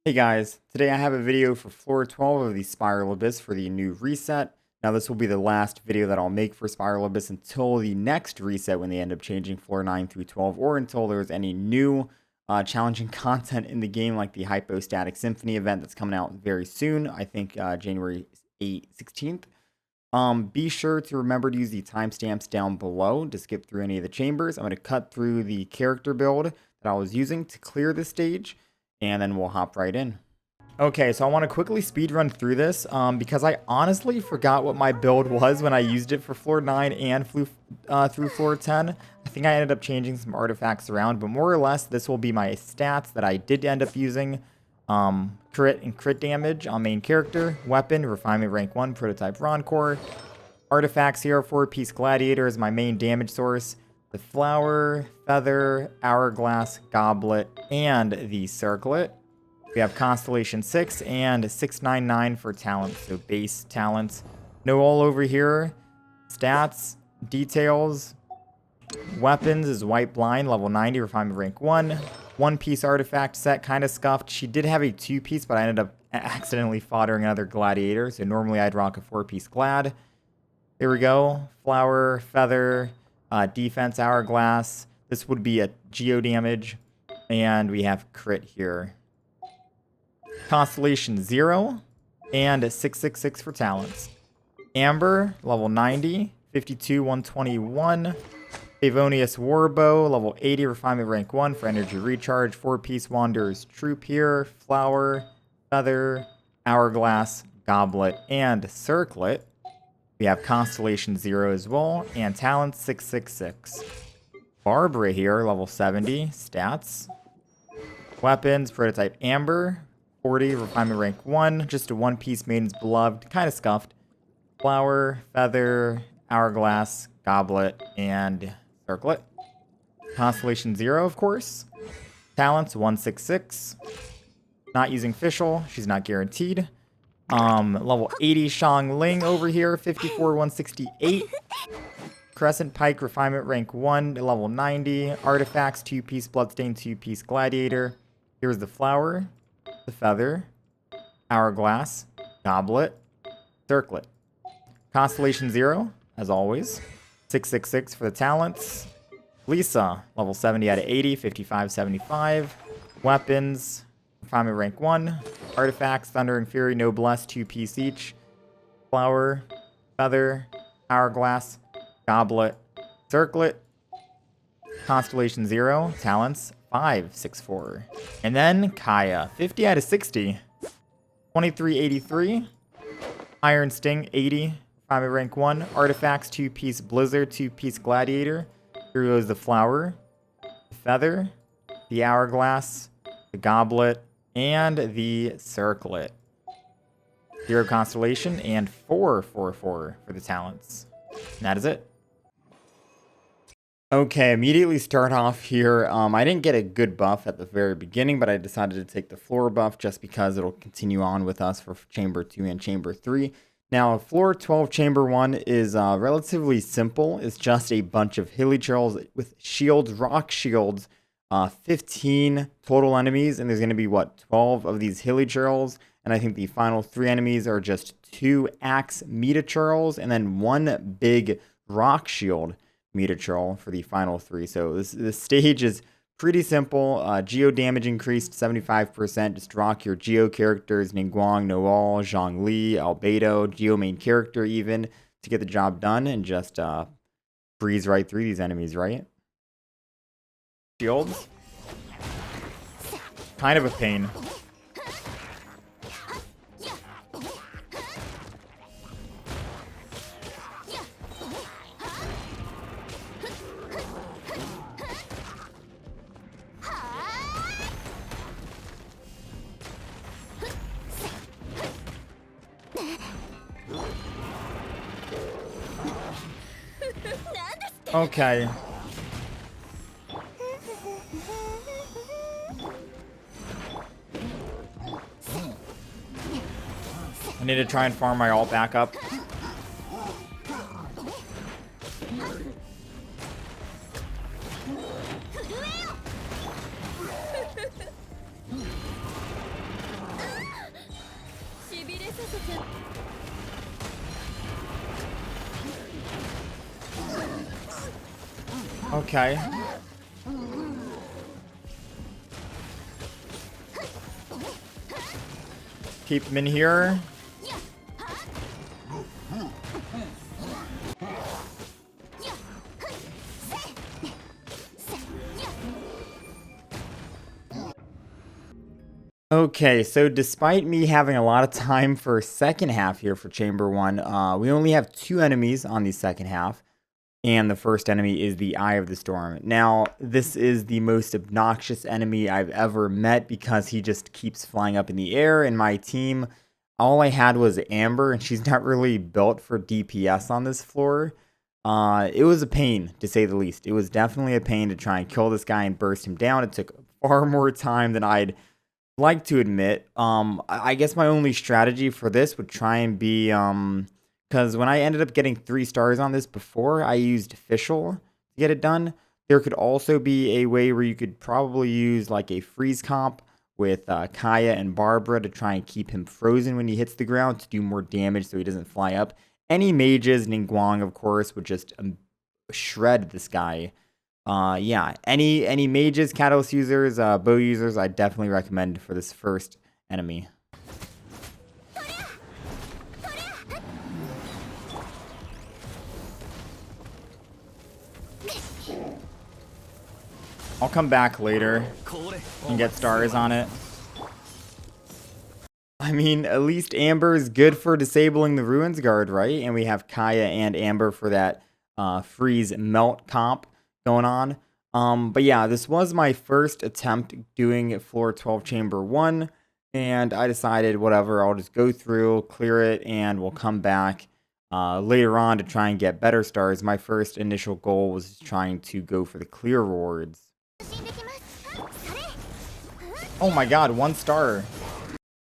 Hey guys, today I have a video for floor 12 of the Spiral Abyss for the new reset. Now this will be the last video that I'll make for Spiral Abyss until the next reset when they end up changing floor 9 through 12 or until there's any new challenging content in the game like the Hypostatic Symphony event that's coming out very soon, I think January 16th. Be sure to remember to use the timestamps down below to skip through any of the chambers. I'm going to cut through the character build that I was using to clear the stage, and then we'll hop right in. Okay, so I want to quickly speed run through this because I honestly forgot what my build was when I used it for floor 9 and through floor 10. I think I ended up changing some artifacts around, but more or less this will be my stats that I did end up using. Crit and crit damage on main character, weapon, refinement rank 1, prototype Roncore. Artifacts here, 4-piece gladiator is my main damage source. The flower, feather, hourglass, goblet, and the circlet. We have Constellation 6 and 699 for talents, so base talents. No all over here. Stats, details. Weapons is White Blind, level 90, refinement rank 1. One-piece artifact set, kind of scuffed. She did have a 2-piece, but I ended up accidentally foddering another gladiator, so normally I'd rock a 4-piece glad. There we go. Flower, feather, defense, hourglass. This would be a geo damage. And we have crit here. Constellation 0 and 666 for talents. Amber, level 90, 52, 121. Favonius Warbow, level 80, refinement rank 1 for energy recharge. 4-piece Wanderer's Troop here. Flower, feather, hourglass, goblet, and circlet. We have Constellation 0 as well, and talents 666. Barbara here, level 70, stats. Weapons, prototype Amber, 40, refinement rank 1, just a one-piece Maiden's Beloved, kind of scuffed. Flower, feather, hourglass, goblet, and circlet. Constellation 0, of course. Talents 166. Not using Fischl, she's not guaranteed. Level 80 Shang Ling over here, 54, 168. Crescent Pike, refinement rank 1, level 90. Artifacts, 2-piece Bloodstained, 2-piece Gladiator. Here's the flower, the feather, hourglass, goblet, circlet. Constellation 0, as always. 666 for the talents. Lisa, level 70 out of 80, 55, 75. Weapons, refinement rank 1. Artifacts, Thundering Fury, Noblesse, 2-piece each. Flower, feather, hourglass, goblet, circlet. Constellation 0, talents 564. And then Kaya, 50 out of 60. 2383. Iron Sting, 80. Refinement rank 1. Artifacts, 2-piece Blizzard, 2-piece Gladiator. Here goes the flower, the feather, the hourglass, the goblet, and the circlet. 0 Constellation and 444 for the talents. And that is it. Okay, immediately start off here. I didn't get a good buff at the very beginning, but I decided to take the floor buff just because it'll continue on with us for Chamber 2 and Chamber 3. Now, floor 12 Chamber 1 is relatively simple. It's just a bunch of hilichurls with shields, rock shields, 15 total enemies, and there's going to be, 12 of these hilichurls, and I think the final 3 enemies are just 2 axe metachurls, and then 1 big rock shield metachurl for the final 3. So this stage is pretty simple. Geo damage increased 75%. Just rock your Geo characters, Ningguang, Noel, Zhongli, Albedo, Geo main character even, to get the job done, and just breeze right through these enemies, right? Shields. Kind of a pain. Okay. I need to try and farm my ult back up. Okay. Keep him in here. Okay, so despite me having a lot of time for second half here for Chamber 1, we only have 2 enemies on the second half. And the first enemy is the Eye of the Storm. Now, this is the most obnoxious enemy I've ever met because he just keeps flying up in the air. And my team, all I had was Amber, and she's not really built for DPS on this floor. It was a pain, to say the least. It was definitely a pain to try and kill this guy and burst him down. It took far more time than I'd like to admit. I guess my only strategy for this would try and be... because when I ended up getting 3 stars on this before, I used Fischl to get it done. There could also be a way where you could probably use like a freeze comp with Kaya and Barbara to try and keep him frozen when he hits the ground to do more damage so he doesn't fly up. Any mages, Ningguang of course, would just shred this guy. Yeah, any mages, Catalyst users, bow users, I definitely recommend for this first enemy. I'll come back later and get stars on it. I mean, at least Amber is good for disabling the Ruins Guard, right? And we have Kaya and Amber for that freeze melt comp going on. But yeah, this was my first attempt doing floor 12 chamber 1. And I decided, whatever, I'll just go through, clear it, and we'll come back later on to try and get better stars. My first initial goal was trying to go for the clear rewards. Oh my god, 1 star.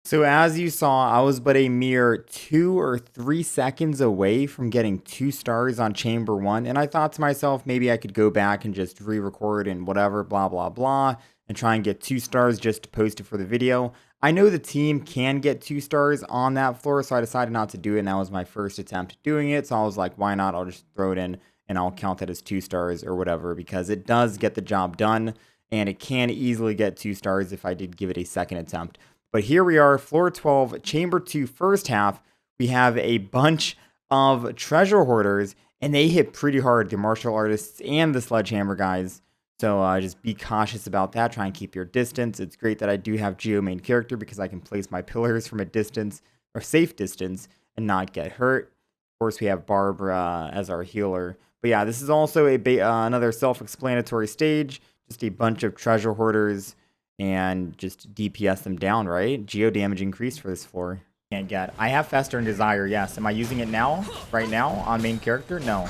So as you saw, I was but a mere 2 or 3 seconds away from getting 2 stars on Chamber 1. And I thought to myself, maybe I could go back and just re-record and whatever, blah, blah, blah. And try and get 2 stars just to post it for the video. I know the team can get 2 stars on that floor, so I decided not to do it. And that was my first attempt doing it. So I was like, why not? I'll just throw it in and I'll count that as 2 stars or whatever. Because it does get the job done. And it can easily get 2 stars if I did give it a second attempt. But here we are, floor 12, chamber 2, first half. We have a bunch of treasure hoarders, and they hit pretty hard, the martial artists and the sledgehammer guys. So just be cautious about that. Try and keep your distance. It's great that I do have Geo main character because I can place my pillars from a distance, or safe distance, and not get hurt. Of course, we have Barbara as our healer. But yeah, this is also another self-explanatory stage. Just a bunch of treasure hoarders and just DPS them down, right? Geo damage increased for this floor. Can't get. I have Fester and Desire, yes. Am I using it now? Right now? On main character? No.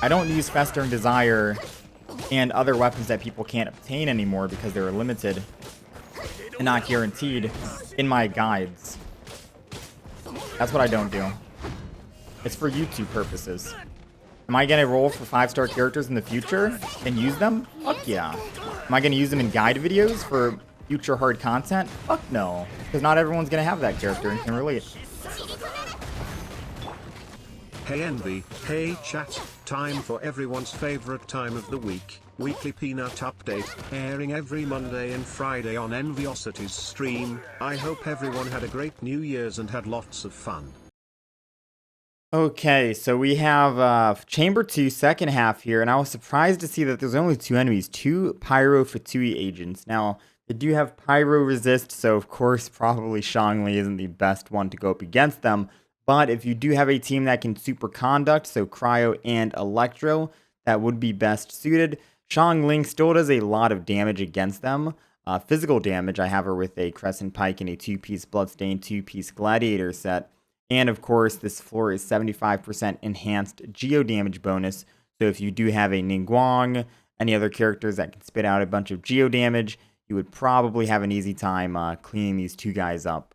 I don't use Fester and Desire and other weapons that people can't obtain anymore because they're limited and not guaranteed in my guides. That's what I don't do. It's for YouTube purposes. Am I going to roll for 5-star characters in the future and use them? Fuck yeah. Am I going to use them in guide videos for future hard content? Fuck no. Because not everyone's going to have that character and can relate. Hey Envy, hey chat, time for everyone's favorite time of the week, weekly peanut update, airing every Monday and Friday on Enviosity's stream. I hope everyone had a great New Year's and had lots of fun. Okay, so we have Chamber 2, second half here, and I was surprised to see that there's only 2 enemies, 2 Pyro Fatui agents. Now, they do have Pyro resist, so of course, probably Shangli isn't the best one to go up against them, but if you do have a team that can super conduct, so Cryo and Electro, that would be best suited. Xiangling still does a lot of damage against them. Physical damage, I have her with a Crescent Pike and a 2-piece Bloodstained 2-piece Gladiator set. And of course, this floor is 75% enhanced geo damage bonus. So if you do have a Ningguang, any other characters that can spit out a bunch of geo damage, you would probably have an easy time cleaning these 2 guys up.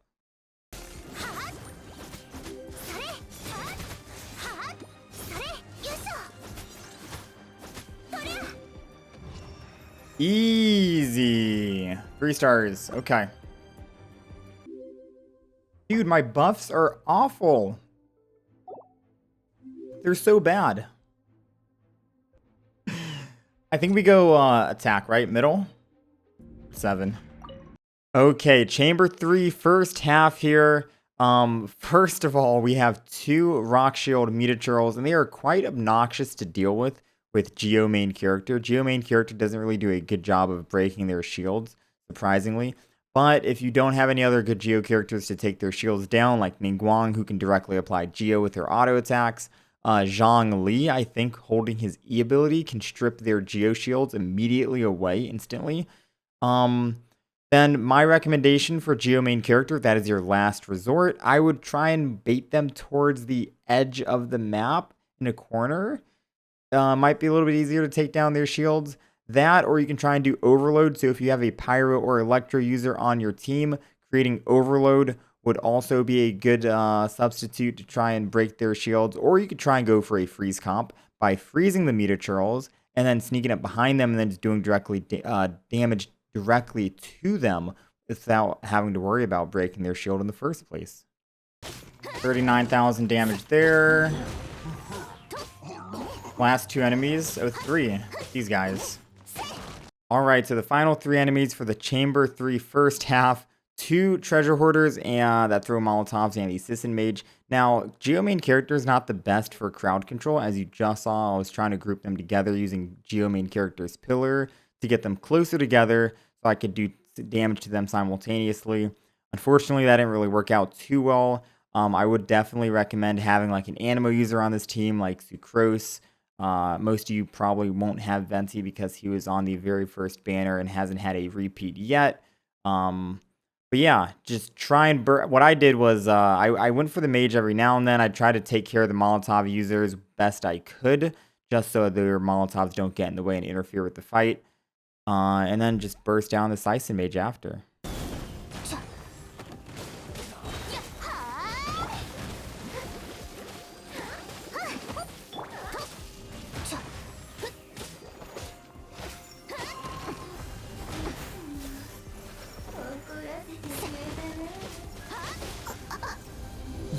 Easy. 3 stars. Okay. Dude, my buffs are awful. They're so bad. I think we go attack, right? Middle? 7. Okay, Chamber 3, first half here. First of all, we have 2 Rock Shield Metaturals, and they are quite obnoxious to deal with Geo main character. Geo main character doesn't really do a good job of breaking their shields, surprisingly. But if you don't have any other good Geo characters to take their shields down, like Ningguang, who can directly apply Geo with her auto attacks, Zhang Li, I think, holding his E ability, can strip their Geo shields immediately away instantly. Then my recommendation for Geo main character, if that is your last resort, I would try and bait them towards the edge of the map in a corner. Might be a little bit easier to take down their shields. That, or you can try and do overload. So if you have a pyro or electro user on your team, creating overload would also be a good substitute to try and break their shields. Or you could try and go for a freeze comp by freezing the Metaturals and then sneaking up behind them and then just doing directly damage directly to them without having to worry about breaking their shield in the first place. 39,000 damage there. Last 2 enemies. Oh, 3. These guys. Alright, so the final 3 enemies for the Chamber 3 first half. 2 treasure hoarders and that throw Molotovs and the Sisson Mage. Now, Geo main character is not the best for crowd control. As you just saw, I was trying to group them together using Geo main character's pillar to get them closer together so I could do damage to them simultaneously. Unfortunately, that didn't really work out too well. I would definitely recommend having like an Animo user on this team like Sucrose. Most of you probably won't have Venti because he was on the very first banner and hasn't had a repeat yet. But yeah, just try and what I did was I went for the mage every now and then. I tried to take care of the Molotov users best I could, just so their Molotovs don't get in the way and interfere with the fight. And then just burst down the Sisson Mage after.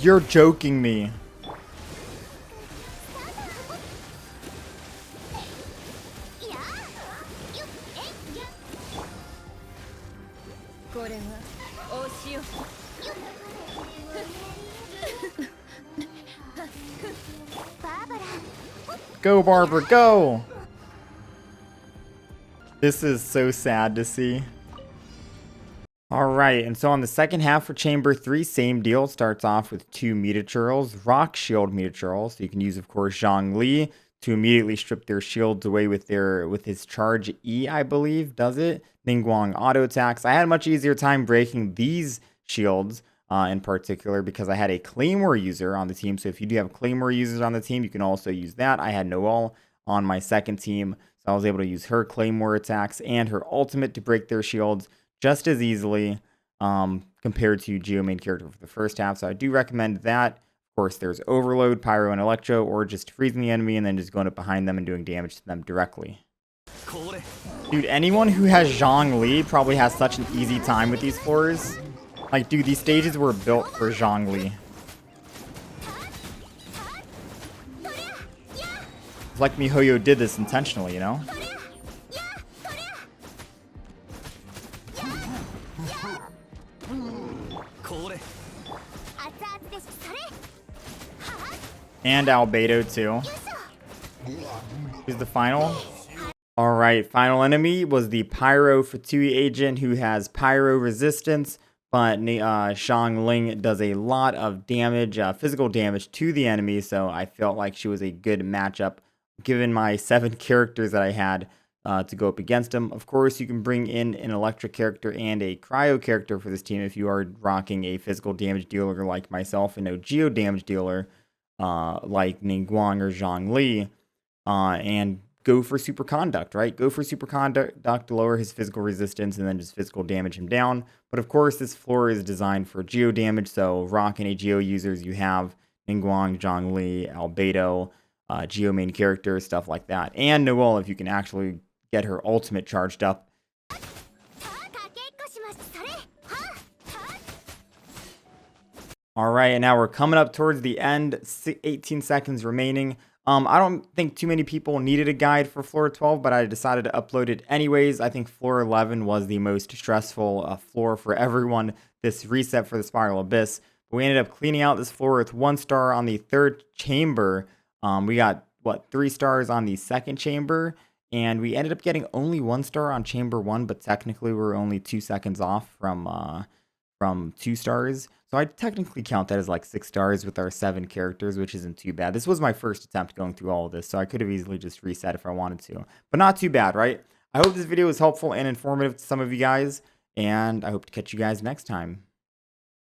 You're joking me. Go, Barbara, go! This is so sad to see. Alright, and so on the second half for Chamber 3, same deal. Starts off with 2 Metaturals, Rock Shield Metaturals. So you can use, of course, Zhang Li to immediately strip their shields away with his charge E, I believe, does it? Ningguang auto attacks. I had a much easier time breaking these shields in particular because I had a Claymore user on the team. So if you do have Claymore users on the team, you can also use that. I had Noel on my second team, so I was able to use her Claymore attacks and her ultimate to break their shields just as easily compared to Geo main character for the first half. So I do recommend that. Of course, there's Overload, Pyro, and Electro, or just freezing the enemy and then just going up behind them and doing damage to them directly. Dude, anyone who has Zhang Li probably has such an easy time with these floors. Like, dude, these stages were built for Zhang Li. It's like MiHoYo did this intentionally, you know? And Albedo too. Who's the final? Alright, final enemy was the Pyro Fatui agent who has Pyro resistance, but Shang Ling does a lot of damage, physical damage to the enemy, so I felt like she was a good matchup given my 7 characters that I had to go up against him. Of course, you can bring in an electric character and a cryo character for this team if you are rocking a physical damage dealer like myself and no geo damage dealer like Ningguang or Zhang Li, and go for superconduct, right? Go for superconduct to lower his physical resistance and then just physical damage him down. But of course, this floor is designed for geo damage, so rock any geo users you have, Ningguang, Zhang Li, Albedo, geo main characters, stuff like that. And Noel, if you can actually get her ultimate charged up. All right, and now we're coming up towards the end, 18 seconds remaining. I don't think too many people needed a guide for floor 12, but I decided to upload it anyways. I think floor 11 was the most stressful floor for everyone, this reset for the Spiral Abyss. But we ended up cleaning out this floor with 1 star on the 3rd chamber. We got, 3 stars on the 2nd chamber, and we ended up getting only 1 star on chamber 1, but technically we're only 2 seconds off from 2 stars. So I technically count that as like 6 stars with our 7 characters, which isn't too bad. This was my first attempt going through all of this, so I could have easily just reset if I wanted to. But not too bad, right? I hope this video was helpful and informative to some of you guys, and I hope to catch you guys next time.